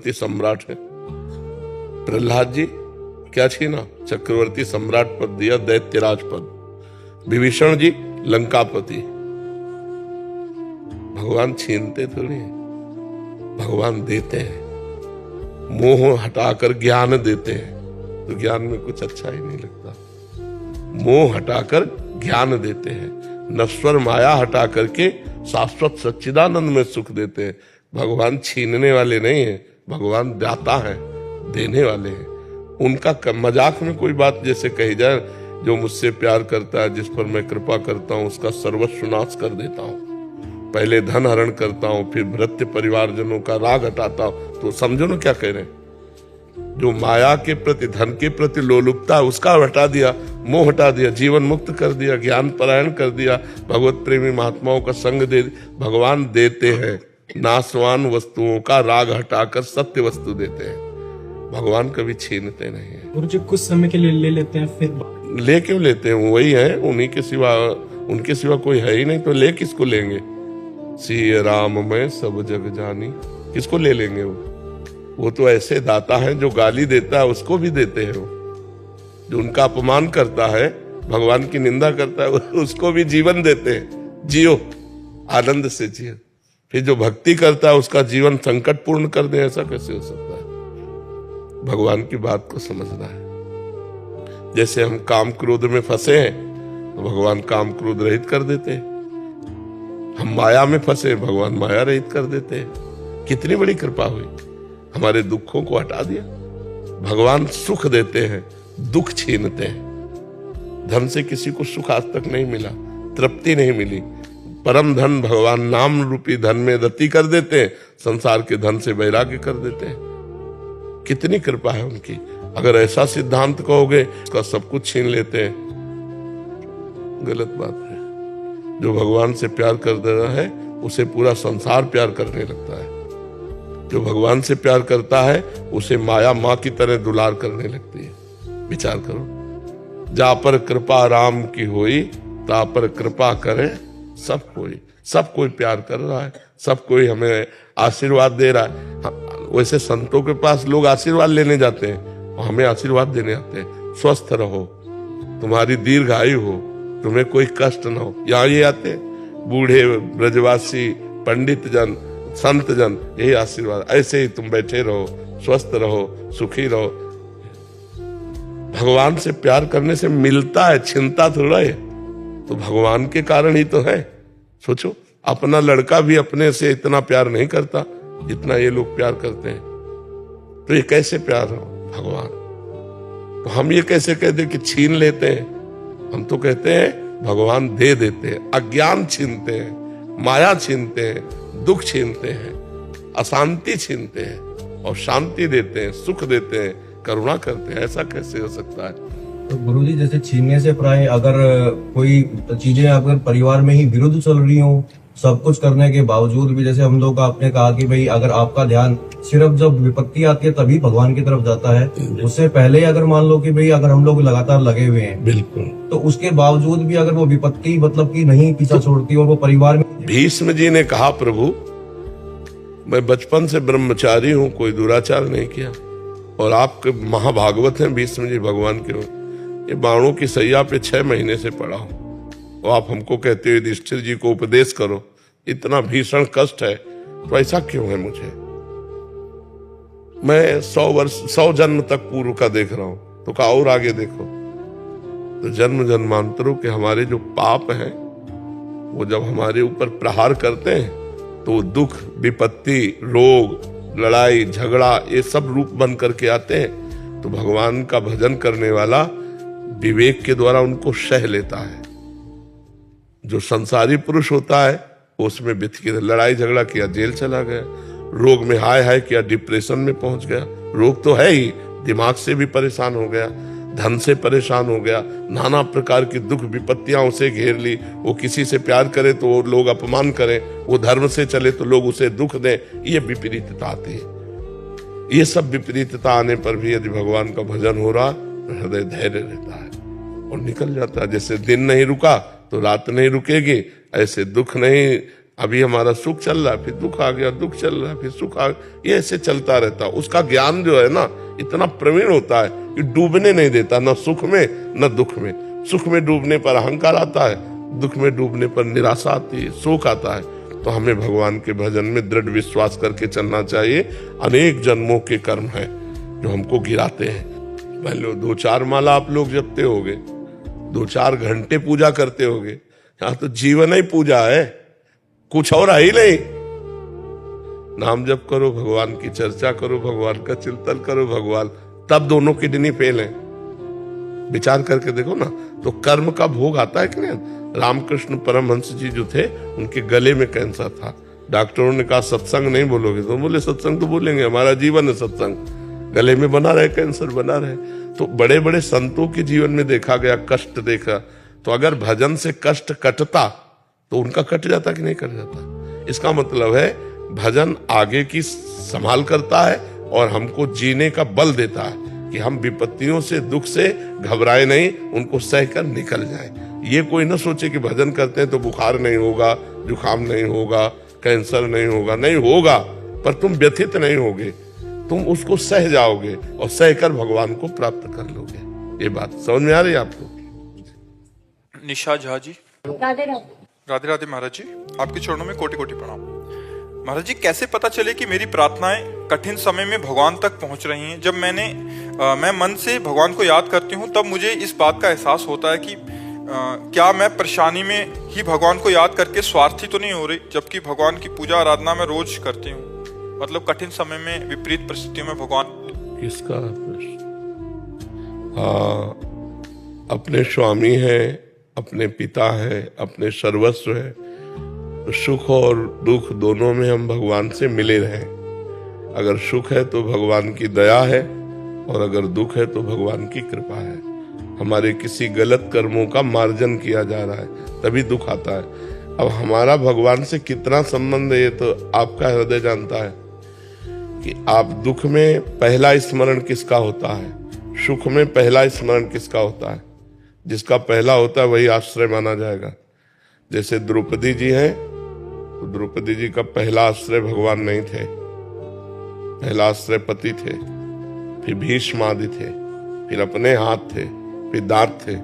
चक्रवर्ती सम्राट है। प्रहलाद जी क्या छीना? चक्रवर्ती सम्राट पद दिया, दैत्यराज पद। विभीषण जी लंकापति। भगवान छीनते थोड़ी हैं, भगवान देते हैं। मोह हटाकर ज्ञान देते हैं, तो ज्ञान में कुछ अच्छा ही नहीं लगता। मोह हटाकर ज्ञान देते हैं, नश्वर माया हटा करके शाश्वत सच्चिदानंद में सुख देते हैं। भगवान छीनने वाले नहीं है, भगवान दाता है, देने वाले हैं। उनका मजाक में कोई बात जैसे कही जाए, जो मुझसे प्यार करता है, जिस पर मैं कृपा करता हूं, उसका सर्वस्व नाश कर देता हूं। पहले धन हरण करता हूं, फिर भृत्य परिवारजनों का राग हटाता हूं। तो समझो ना क्या कह रहे हैं। जो माया के प्रति, धन के प्रति लोलुपता, उसका हटा दिया, मोह हटा दिया, जीवन मुक्त कर दिया, ज्ञान परायण कर दिया, भगवत प्रेमी महात्माओं का संग दे। भगवान देते हैं, नाशवान वस्तुओं का राग हटाकर सत्य वस्तु देते हैं। भगवान कभी छीनते नहीं है। और जो कुछ समय के लिए ले लेते हैं, फिर ले क्यों लेते हैं? वही है, उन्हीं के सिवा, उनके सिवा कोई है ही नहीं, तो ले किसको लेंगे? सिय राम में सब जग जानी, किसको ले लेंगे? वो तो ऐसे दाता है, जो गाली देता है उसको भी देते हैं। वो जो उनका अपमान करता है, भगवान की निंदा करता है, उसको भी जीवन देते हैं। जियो, आनंद से जियो। फिर जो भक्ति करता है उसका जीवन संकट पूर्ण कर दे, ऐसा कैसे हो सकता है? भगवान की बात को समझना है। जैसे हम काम क्रोध में फंसे हैं, तो भगवान काम क्रोध रहित कर देते हैं। हम माया में फंसे, भगवान माया रहित कर देते हैं। कितनी बड़ी कृपा हुई, हमारे दुखों को हटा दिया। भगवान सुख देते हैं, दुख छीनते हैं। धन से किसी को सुख आज तक नहीं मिला, तृप्ति नहीं मिली। परम धन भगवान नाम रूपी धन में रति कर देते हैं, संसार के धन से वैराग्य कर देते हैं। कितनी कृपा है उनकी। अगर ऐसा सिद्धांत कहोगे उसका सब कुछ छीन लेते हैं, गलत बात है। जो भगवान से प्यार कर रहा है, उसे पूरा संसार प्यार करने लगता है। जो भगवान से प्यार करता है, उसे माया माँ की तरह दुलार करने लगती है। विचार करो, जा पर कृपा राम की होई, ता पर कृपा करे सब कोई। सब कोई प्यार कर रहा है, सब कोई हमें आशीर्वाद दे रहा है। वैसे संतों के पास लोग आशीर्वाद लेने जाते हैं और हमें आशीर्वाद देने आते हैं। स्वस्थ रहो, तुम्हारी दीर्घायु हो, तुम्हें कोई कष्ट ना हो। यहाँ ये आते हैं बूढ़े, ब्रजवासी, पंडित जन, संत जन, यही आशीर्वाद। ऐसे ही तुम बैठे रहो, स्वस्थ रहो, सुखी रहो। भगवान से प्यार करने से मिलता है, छिनता थोड़ा है। तो भगवान के कारण ही तो है। सोचो, अपना लड़का भी अपने से इतना प्यार नहीं करता जितना ये लोग प्यार करते हैं। तो ये कैसे प्यार हो? भगवान। तो हम ये कैसे कहते कि छीन लेते हैं? हम तो कहते हैं भगवान दे देते हैं। अज्ञान छीनते हैं, माया छीनते हैं, दुख छीनते हैं, अशांति छीनते हैं और शांति देते हैं, सुख देते हैं, करुणा करते हैं। ऐसा कैसे हो सकता है? तो गुरुजी, जैसे छीनने से प्राय अगर कोई चीजें अगर परिवार में ही विरुद्ध चल रही हो, सब कुछ करने के बावजूद भी, जैसे हम लोग आपने कहा कि भाई अगर आपका ध्यान सिर्फ जब विपत्ति आती है तभी भगवान की तरफ जाता है, उससे पहले अगर मान लो कि भाई अगर हम लोग लगातार लगे हुए हैं, बिल्कुल, तो उसके बावजूद भी अगर वो विपत्ति मतलब कि नहीं पीछा छोड़ती और वो परिवार में। भीष्म जी ने कहा, प्रभु मैं बचपन से ब्रह्मचारी हूं, कोई दुराचार नहीं किया, और आपके महाभागवत हैं भीष्म जी भगवान के। ये बाणों की सैया पे 6 महीने से पड़ा हूं, और आप हमको कहते हो युधिष्ठिर जी को उपदेश करो। इतना भीषण कष्ट है, तो ऐसा क्यों है मुझे? मैं 100 जन्म तक पूर्व का देख रहा हूं, तो कहा और आगे देखो। तो जन्म जन्मांतरों के हमारे जो पाप हैं, वो जब हमारे ऊपर प्रहार करते हैं, तो दुख, विपत्ति, रोग, लड़ाई, झगड़ा, ये सब रूप बन करके आते हैं। तो भगवान का भजन करने वाला विवेक के द्वारा उनको सह लेता है। जो संसारी पुरुष होता है, उसमें बिथ के लड़ाई झगड़ा किया, जेल चला गया, रोग में हाय हाय किया, डिप्रेशन में पहुंच गया। रोग तो है ही, दिमाग से भी परेशान हो गया, धन से परेशान हो गया, नाना प्रकार की दुख विपत्तियां उसे घेर ली। वो किसी से प्यार करे तो वो लोग अपमान करें, वो धर्म से चले तो लोग उसे दुख दें। ये विपरीतता आती है। ये सब विपरीतता आने पर भी यदि भगवान का भजन हो रहा, तो हृदय धैर्य रहता है और निकल जाता है। जैसे दिन नहीं रुका तो रात नहीं रुकेगी, ऐसे दुख नहीं अभी हमारा सुख चल रहा है, फिर दुख आ गया, दुख चल रहा है, फिर सुख आ गया, ये ऐसे चलता रहता है। उसका ज्ञान जो है ना इतना प्रवीण होता है कि डूबने नहीं देता, न सुख में न दुख में। सुख में डूबने पर अहंकार आता है, दुख में डूबने पर निराशा आती है, शोक आता है। तो हमें भगवान के भजन में दृढ़ विश्वास करके चलना चाहिए। अनेक जन्मों के कर्म है जो हमको गिराते हैं। मान लो 2-4 माला आप लोग जपते होगे, 2-4 घंटे पूजा करते होगे, यहाँ तो जीवन ही पूजा है, कुछ और है ही नहीं। नाम जप करो, भगवान की चर्चा करो, भगवान का चिंतन करो, भगवान, तब दोनों किडनी फेल है। विचार करके देखो ना, तो कर्म का भोग आता है कि नहीं। रामकृष्ण परमहंस जी जो थे, उनके गले में कैंसर था। डॉक्टरों ने कहा सत्संग नहीं बोलोगे, तो बोले सत्संग तो बोलेंगे, हमारा जीवन है सत्संग। गले में बना रहे, कैंसर बना रहे। तो बड़े बड़े संतों के जीवन में देखा गया, कष्ट देखा। तो अगर भजन से कष्ट कटता तो उनका कट जाता कि नहीं कट जाता। इसका मतलब है भजन आगे की संभाल करता है और हमको जीने का बल देता है कि हम विपत्तियों से, दुख से घबराए नहीं, उनको सहकर निकल जाए। ये कोई न सोचे कि भजन करते हैं तो बुखार नहीं होगा, जुकाम नहीं होगा, कैंसर नहीं होगा। नहीं होगा, पर तुम व्यथित नहीं होगे, तुम उसको सह जाओगे और सहकर भगवान को प्राप्त कर लोगे। ये बात समझ में आ रही है आपको? निशा झा जी। राधे राधे। राधे राधे महाराज जी, आपके चरणों में कोटि कोटि प्रणाम। महाराज जी, कैसे पता चले कि मेरी प्रार्थनाएं कठिन समय में भगवान तक पहुंच रही हैं? जब मैं मन से भगवान को याद करती हूं, तब मुझे इस बात का एहसास होता है कि क्या मैं परेशानी में ही भगवान को याद करके स्वार्थी तो नहीं हो रही, जबकि भगवान की पूजा आराधना मैं रोज करती हूँ। मतलब कठिन समय में, विपरीत परिस्थितियों में भगवान किसका? हाँ, अपने स्वामी है, अपने पिता है, अपने सर्वस्व है। सुख और दुख दोनों में हम भगवान से मिले रहें। अगर सुख है तो भगवान की दया है, और अगर दुख है तो भगवान की कृपा है। हमारे किसी गलत कर्मों का मार्जन किया जा रहा है, तभी दुख आता है। अब हमारा भगवान से कितना संबंध है ये तो आपका हृदय जानता है कि आप दुख में पहला स्मरण किसका होता है, सुख में पहला स्मरण किसका होता है। जिसका पहला होता है वही आश्रय माना जाएगा। जैसे द्रौपदी जी हैं, तो द्रौपदी जी का पहला आश्रय भगवान नहीं थे, पहला आश्रय पति थे, फिर भीष्म आदि थे, फिर अपने हाथ थे, फिर दांत थे,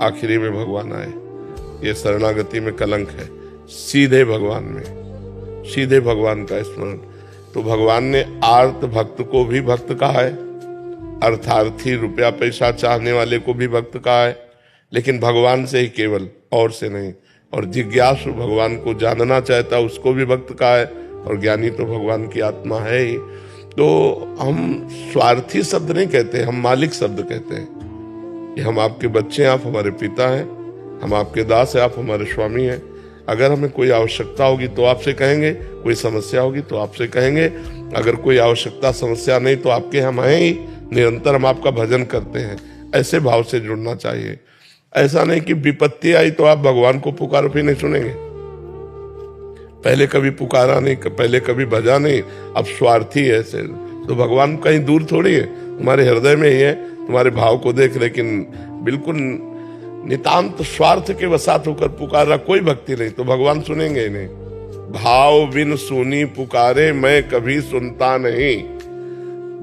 आखिरी में भगवान आए। ये शरणागति में कलंक है। सीधे भगवान में, सीधे भगवान का स्मरण। तो भगवान ने आर्त भक्त को भी भक्त कहा है, अर्थार्थी रुपया पैसा चाहने वाले को भी भक्त कहा है, लेकिन भगवान से ही केवल, और से नहीं। और जिज्ञासु भगवान को जानना चाहता उसको भी भक्त कहा है, और ज्ञानी तो भगवान की आत्मा है ही। तो हम स्वार्थी शब्द नहीं कहते, हम मालिक शब्द कहते हैं कि हम आपके बच्चे हैं, आप हमारे पिता हैं, हम आपके दास हैं, आप हमारे स्वामी हैं। अगर हमें कोई आवश्यकता होगी तो आपसे कहेंगे, कोई समस्या होगी तो आपसे कहेंगे। अगर कोई आवश्यकता समस्या नहीं तो आपके हम हैं ही, निरंतर हम आपका भजन करते हैं। ऐसे भाव से जुड़ना चाहिए। ऐसा नहीं कि विपत्ति आई तो आप भगवान को पुकारो फिर नहीं सुनेंगे। पहले कभी पुकारा नहीं, पहले कभी भजा नहीं, अब स्वार्थी है ऐसे, तो भगवान कहीं दूर थोड़ी है, तुम्हारे हृदय में ही है। तुम्हारे भाव को देख, लेकिन बिल्कुल नितांत स्वार्थ के वसात होकर पुकार रहा, कोई भक्ति नहीं, तो भगवान सुनेंगे ही नहीं। भाव बिन सुनी पुकारे मैं कभी सुनता नहीं,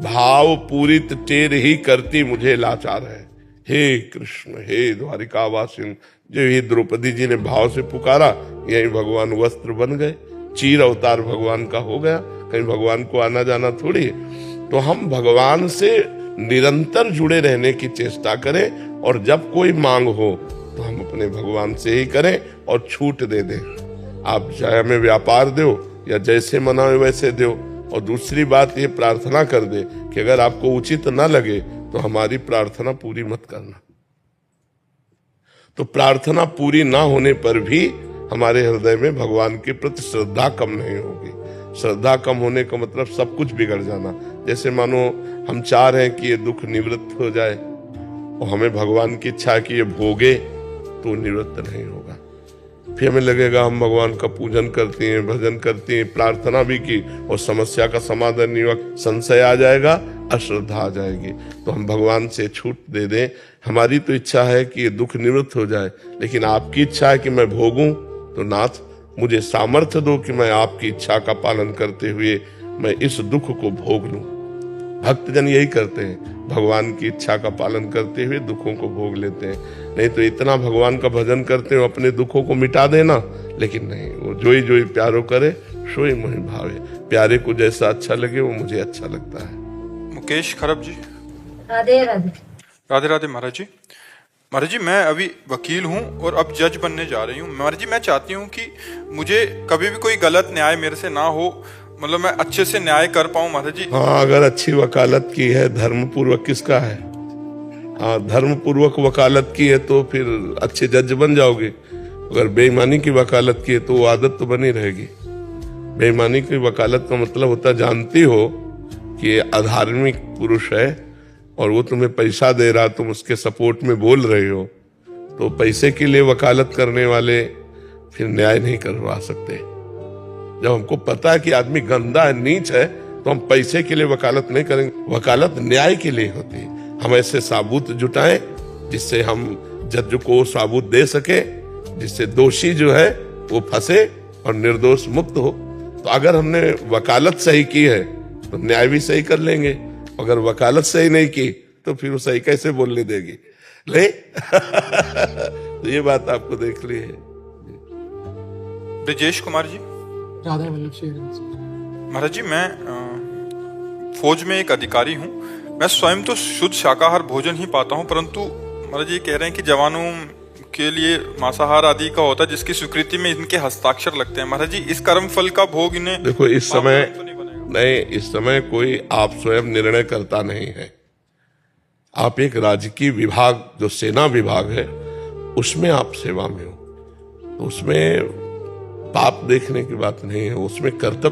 भाव पूरित टेर ही करती मुझे लाचार है। हे कृष्ण, हे द्वारिकावासिन, जो ही द्रौपदी जी ने भाव से पुकारा, यही भगवान वस्त्र बन गए, चीर अवतार भगवान का हो गया। कहीं भगवान को आना जाना थोड़ी है। तो हम भगवान से निरंतर जुड़े रहने की चेष्टा करें, और जब कोई मांग हो तो हम अपने भगवान से ही करें और छूट दे दें। आप चाहे हमें व्यापार दो या जैसे मनाओ वैसे दो। और दूसरी बात ये प्रार्थना कर दे कि अगर आपको उचित ना लगे तो हमारी प्रार्थना पूरी मत करना। तो प्रार्थना पूरी ना होने पर भी हमारे हृदय में भगवान के प्रति श्रद्धा कम नहीं होगी। श्रद्धा कम होने का मतलब सब कुछ बिगड़ जाना। जैसे मानो हम चाह रहे हैं कि ये दुख निवृत्त हो जाए, और हमें भगवान की इच्छा है कि ये भोगे, तो निवृत्त नहीं होगा। फिर हमें लगेगा हम भगवान का पूजन करते हैं, भजन करते हैं, प्रार्थना भी की, और समस्या का समाधान नहीं हुआ, संशय आ जाएगा, अश्रद्धा आ जाएगी। तो हम भगवान से छूट दे दें। हमारी तो इच्छा है कि ये दुख निवृत्त हो जाए, लेकिन आपकी इच्छा है कि मैं भोगूं, तो नाथ मुझे सामर्थ्य दो कि मैं आपकी इच्छा का पालन करते हुए मैं इस दुख को भोग लूं। भक्तजन यही करते हैं, भगवान की इच्छा का पालन करते हुए दुखों को भोग लेते हैं। नहीं तो इतना भगवान का भजन करते हो अपने दुखों को मिटा देना, लेकिन नहीं, वो जोई जोई प्यारो करे सोई मोहि भावे। प्यारे को जैसा अच्छा लगे वो मुझे अच्छा लगता है। मुकेश खरब जी। राधे राधे। राधे राधे महाराज जी। महाराज जी, मैं अभी वकील हूँ और अब जज बनने जा रही हूँ। महाराज जी, मैं चाहती हूँ कि मुझे कभी भी कोई गलत न्याय मेरे से ना हो, मतलब मैं अच्छे से न्याय कर पाऊँ महाराज जी। हाँ, अगर अच्छी वकालत की है, धर्म पूर्वक किसका है, हाँ धर्म पूर्वक वकालत की है तो फिर अच्छे जज बन जाओगे। अगर बेईमानी की वकालत की है तो वो आदत तो बनी रहेगी। बेईमानी की वकालत का मतलब होता, जानती हो कि ये अधार्मिक पुरुष है और वो तुम्हें पैसा दे रहा, तुम उसके सपोर्ट में बोल रहे हो, तो पैसे के लिए वकालत करने वाले फिर न्याय नहीं करवा सकते। जब हमको पता है कि आदमी गंदा है, नीच है, तो हम पैसे के लिए वकालत नहीं करेंगे। वकालत न्याय के लिए होती है। हम ऐसे साबूत जुटाएं जिससे हम जज को साबूत दे सके, जिससे दोषी जो है वो फंसे और निर्दोष मुक्त हो। तो अगर हमने वकालत सही की है तो न्याय भी सही कर लेंगे। अगर वकालत सही नहीं की तो फिर वो सही कैसे बोलने देगी, ले तो ये बात आपको देख ली है। ब्रजेश कुमार जी। राधा वल्लभ श्री महाराज जी, मैं फौज में एक अधिकारी हूँ। मैं स्वयं तो शुद्ध शाकाहार भोजन ही पाता हूँ, परंतु महाराज जी कह रहे हैं कि जवानों के लिए मांसाहार आदि का होता है, जिसकी स्वीकृति में इनके हस्ताक्षर लगते हैं। महाराज जी, इस कर्म फल का भोग इन्हें देखो, इस समय तो नहीं बनेगा? नहीं, इस समय कोई आप स्वयं निर्णय करता नहीं है। आप एक राजकीय विभाग, जो सेना विभाग है, उसमें आप सेवा में हो, तो उसमें पाप देखने की बात नहीं है, उसमें कर्तव्य